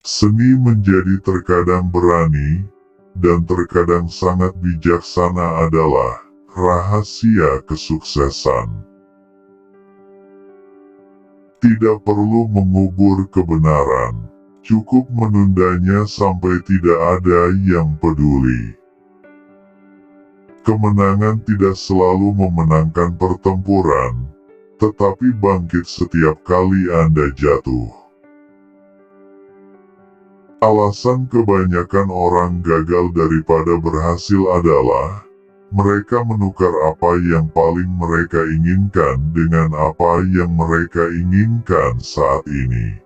Seni menjadi terkadang berani, dan terkadang sangat bijaksana adalah rahasia kesuksesan. Tidak perlu mengubur kebenaran, cukup menundanya sampai tidak ada yang peduli. Kemenangan tidak selalu memenangkan pertempuran, tetapi bangkit setiap kali Anda jatuh. Alasan kebanyakan orang gagal daripada berhasil adalah mereka menukar apa yang paling mereka inginkan dengan apa yang mereka inginkan saat ini.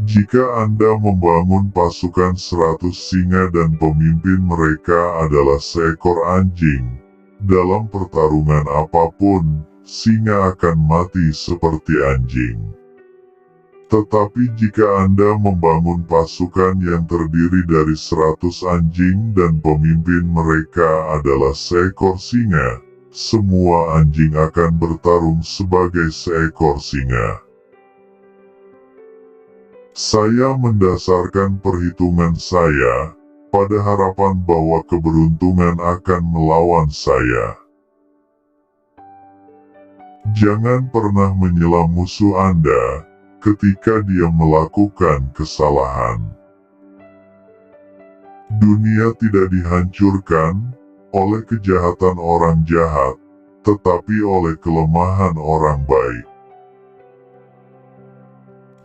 Jika Anda membangun pasukan 100 singa dan pemimpin mereka adalah seekor anjing, dalam pertarungan apapun, singa akan mati seperti anjing. Tetapi jika Anda membangun pasukan yang terdiri dari 100 anjing dan pemimpin mereka adalah seekor singa, semua anjing akan bertarung sebagai seekor singa. Saya mendasarkan perhitungan saya pada harapan bahwa keberuntungan akan melawan saya. Jangan pernah menyela musuh Anda ketika dia melakukan kesalahan. Dunia tidak dihancurkan oleh kejahatan orang jahat, tetapi oleh kelemahan orang baik.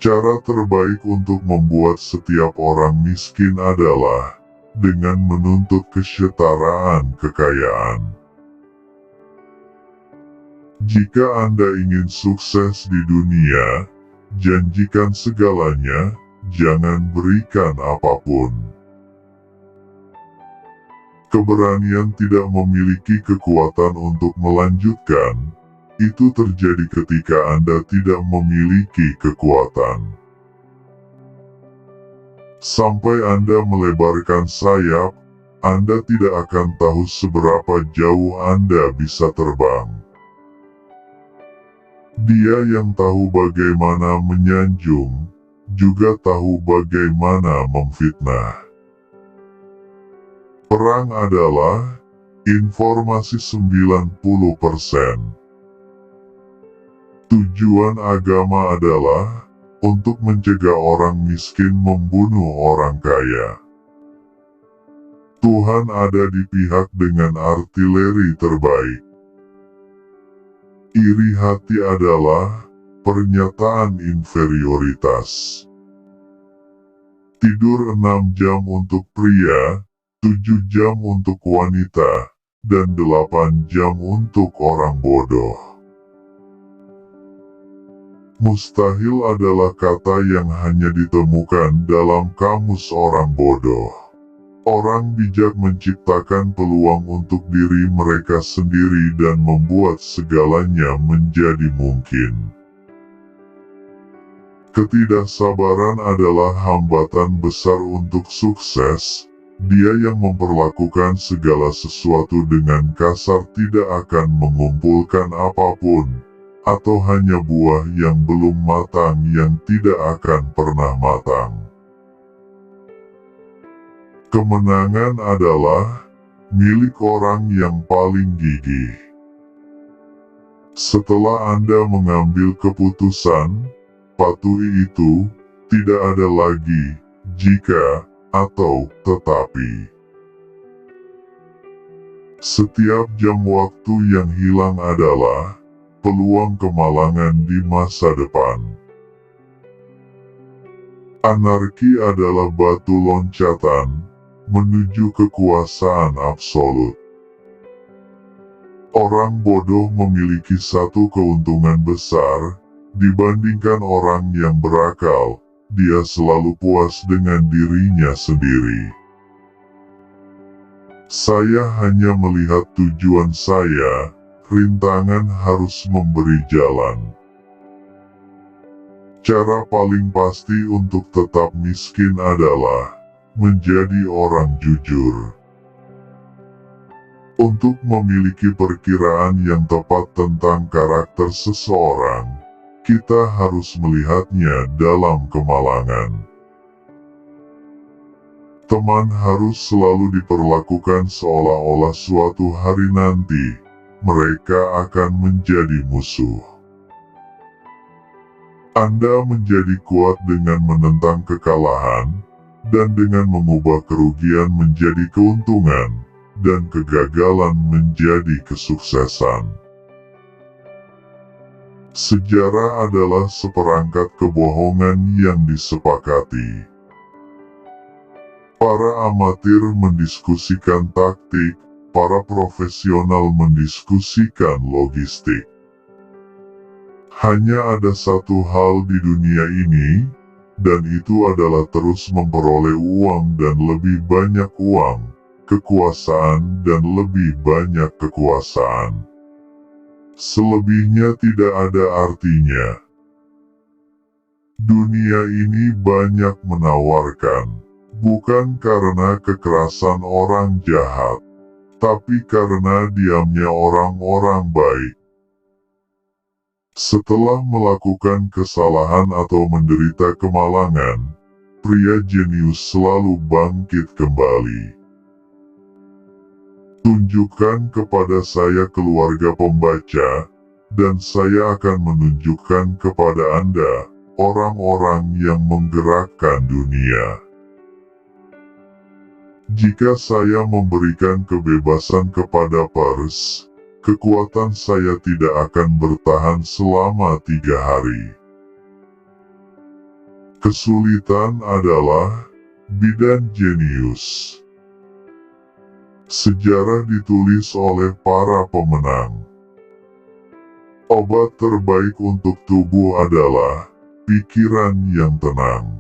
Cara terbaik untuk membuat setiap orang miskin adalah dengan menuntut kesetaraan kekayaan. Jika Anda ingin sukses di dunia, janjikan segalanya, jangan berikan apapun. Keberanian tidak memiliki kekuatan untuk melanjutkan. Itu terjadi ketika Anda tidak memiliki kekuatan. Sampai Anda melebarkan sayap, Anda tidak akan tahu seberapa jauh Anda bisa terbang. Dia yang tahu bagaimana menyanjung, juga tahu bagaimana memfitnah. Perang adalah informasi 90%. Tujuan agama adalah untuk mencegah orang miskin membunuh orang kaya. Tuhan ada di pihak dengan artileri terbaik. Iri hati adalah pernyataan inferioritas. Tidur 6 jam untuk pria, 7 jam untuk wanita, dan 8 jam untuk orang bodoh. Mustahil adalah kata yang hanya ditemukan dalam kamus orang bodoh. Orang bijak menciptakan peluang untuk diri mereka sendiri dan membuat segalanya menjadi mungkin. Ketidaksabaran adalah hambatan besar untuk sukses. Dia yang memperlakukan segala sesuatu dengan kasar tidak akan mengumpulkan apapun, atau hanya buah yang belum matang yang tidak akan pernah matang. Kemenangan adalah milik orang yang paling gigih. Setelah Anda mengambil keputusan, patuhi itu, tidak ada lagi jika atau tetapi. Setiap jam waktu yang hilang adalah peluang kemalangan di masa depan. Anarki adalah batu loncatan menuju kekuasaan absolut. Orang bodoh memiliki satu keuntungan besar dibandingkan orang yang berakal. Dia selalu puas dengan dirinya sendiri. Saya hanya melihat tujuan saya. Rintangan harus memberi jalan. Cara paling pasti untuk tetap miskin adalah menjadi orang jujur. Untuk memiliki perkiraan yang tepat tentang karakter seseorang, kita harus melihatnya dalam kemalangan. Teman harus selalu diperlakukan seolah-olah suatu hari nanti mereka akan menjadi musuh. Anda menjadi kuat dengan menentang kekalahan, dan dengan mengubah kerugian menjadi keuntungan, dan kegagalan menjadi kesuksesan. Sejarah adalah seperangkat kebohongan yang disepakati. Para amatir mendiskusikan taktik, para profesional mendiskusikan logistik. Hanya ada satu hal di dunia ini, dan itu adalah terus memperoleh uang dan lebih banyak uang, kekuasaan dan lebih banyak kekuasaan. Selebihnya tidak ada artinya. Dunia ini banyak menawarkan, bukan karena kekerasan orang jahat, tapi karena diamnya orang-orang baik. Setelah melakukan kesalahan atau menderita kemalangan, pria jenius selalu bangkit kembali. Tunjukkan kepada saya keluarga pembaca, dan saya akan menunjukkan kepada Anda orang-orang yang menggerakkan dunia. Jika saya memberikan kebebasan kepada pers, kekuatan saya tidak akan bertahan selama 3 hari. Kesulitan adalah bidan jenius. Sejarah ditulis oleh para pemenang. Obat terbaik untuk tubuh adalah pikiran yang tenang.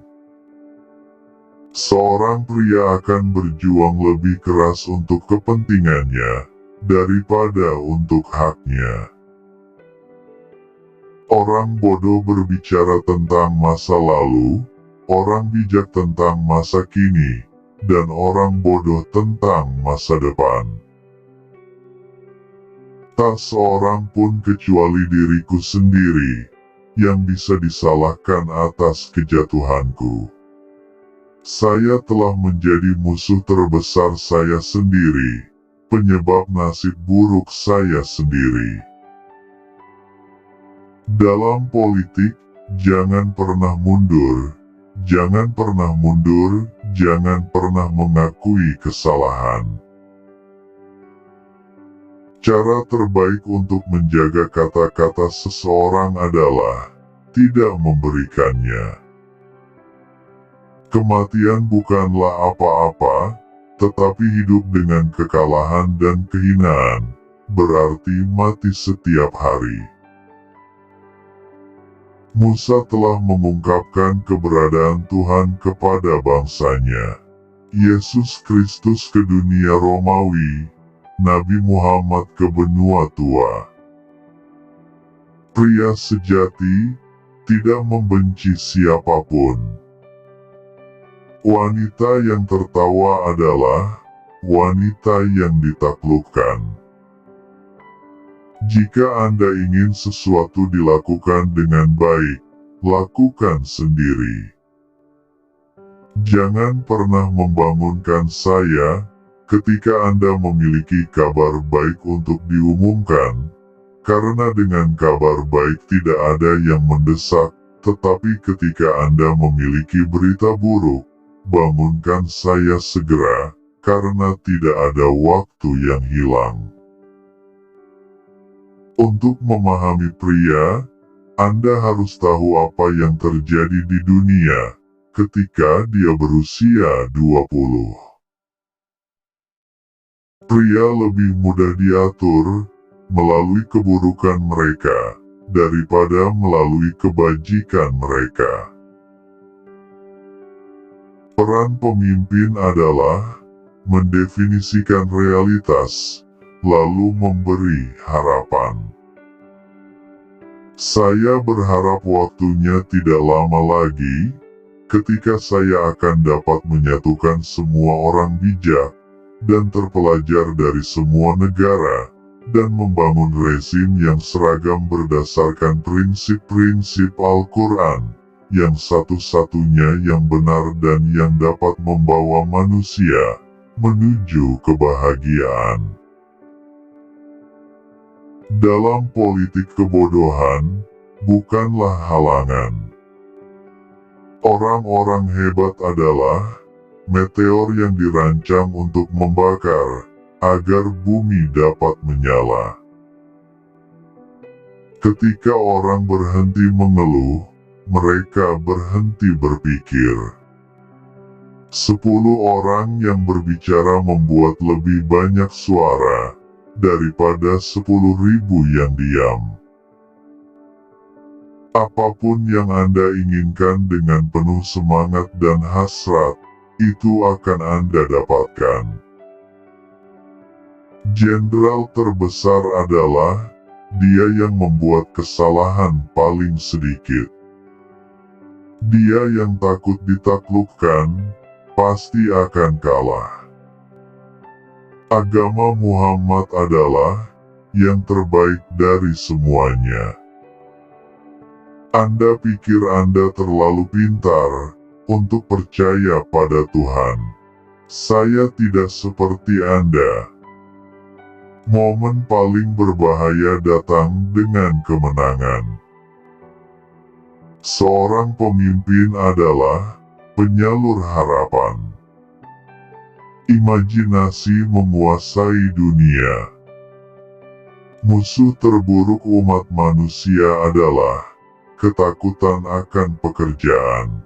Seorang pria akan berjuang lebih keras untuk kepentingannya daripada untuk haknya. Orang bodoh berbicara tentang masa lalu, orang bijak tentang masa kini, dan orang bodoh tentang masa depan. Tak seorang pun kecuali diriku sendiri yang bisa disalahkan atas kejatuhanku. Saya telah menjadi musuh terbesar saya sendiri, penyebab nasib buruk saya sendiri. Dalam politik, jangan pernah mundur, jangan pernah mundur, jangan pernah mengakui kesalahan. Cara terbaik untuk menjaga kata-kata seseorang adalah tidak memberikannya. Kematian bukanlah apa-apa, tetapi hidup dengan kekalahan dan kehinaan, berarti mati setiap hari. Musa telah mengungkapkan keberadaan Tuhan kepada bangsanya. Yesus Kristus ke dunia Romawi, Nabi Muhammad ke benua tua. Pria sejati tidak membenci siapapun. Wanita yang tertawa adalah wanita yang ditaklukkan. Jika Anda ingin sesuatu dilakukan dengan baik, lakukan sendiri. Jangan pernah membangunkan saya ketika Anda memiliki kabar baik untuk diumumkan, karena dengan kabar baik tidak ada yang mendesak, tetapi ketika Anda memiliki berita buruk, bangunkan saya segera, karena tidak ada waktu yang hilang. Untuk memahami pria, Anda harus tahu apa yang terjadi di dunia ketika dia berusia 20. Pria lebih mudah diatur melalui keburukan mereka daripada melalui kebajikan mereka. Peran pemimpin adalah mendefinisikan realitas, lalu memberi harapan. Saya berharap waktunya tidak lama lagi, ketika saya akan dapat menyatukan semua orang bijak, dan terpelajar dari semua negara, dan membangun rezim yang seragam berdasarkan prinsip-prinsip Al-Quran, yang satu-satunya yang benar dan yang dapat membawa manusia menuju kebahagiaan. Dalam politik, kebodohan bukanlah halangan. Orang-orang hebat adalah meteor yang dirancang untuk membakar agar bumi dapat menyala. Ketika orang berhenti mengeluh, mereka berhenti berpikir. 10 orang yang berbicara membuat lebih banyak suara daripada 10.000 yang diam. Apapun yang Anda inginkan dengan penuh semangat dan hasrat, itu akan Anda dapatkan. Jenderal terbesar adalah dia yang membuat kesalahan paling sedikit. Dia yang takut ditaklukkan, pasti akan kalah. Agama Muhammad adalah yang terbaik dari semuanya. Anda pikir Anda terlalu pintar untuk percaya pada Tuhan. Saya tidak seperti Anda. Momen paling berbahaya datang dengan kemenangan. Seorang pemimpin adalah penyalur harapan. Imajinasi menguasai dunia. Musuh terburuk umat manusia adalah ketakutan akan pekerjaan.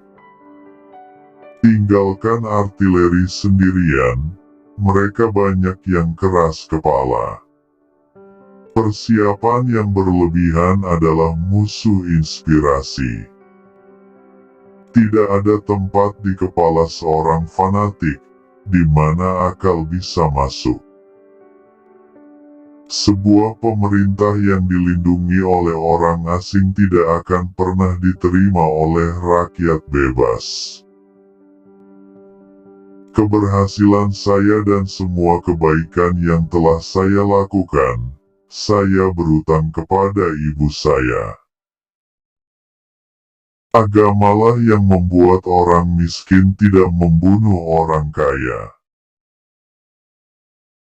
Tinggalkan artileri sendirian, mereka banyak yang keras kepala. Persiapan yang berlebihan adalah musuh inspirasi. Tidak ada tempat di kepala seorang fanatik di mana akal bisa masuk. Sebuah pemerintah yang dilindungi oleh orang asing tidak akan pernah diterima oleh rakyat bebas. Keberhasilan saya dan semua kebaikan yang telah saya lakukan, saya berutang kepada ibu saya. Agamalah yang membuat orang miskin tidak membunuh orang kaya.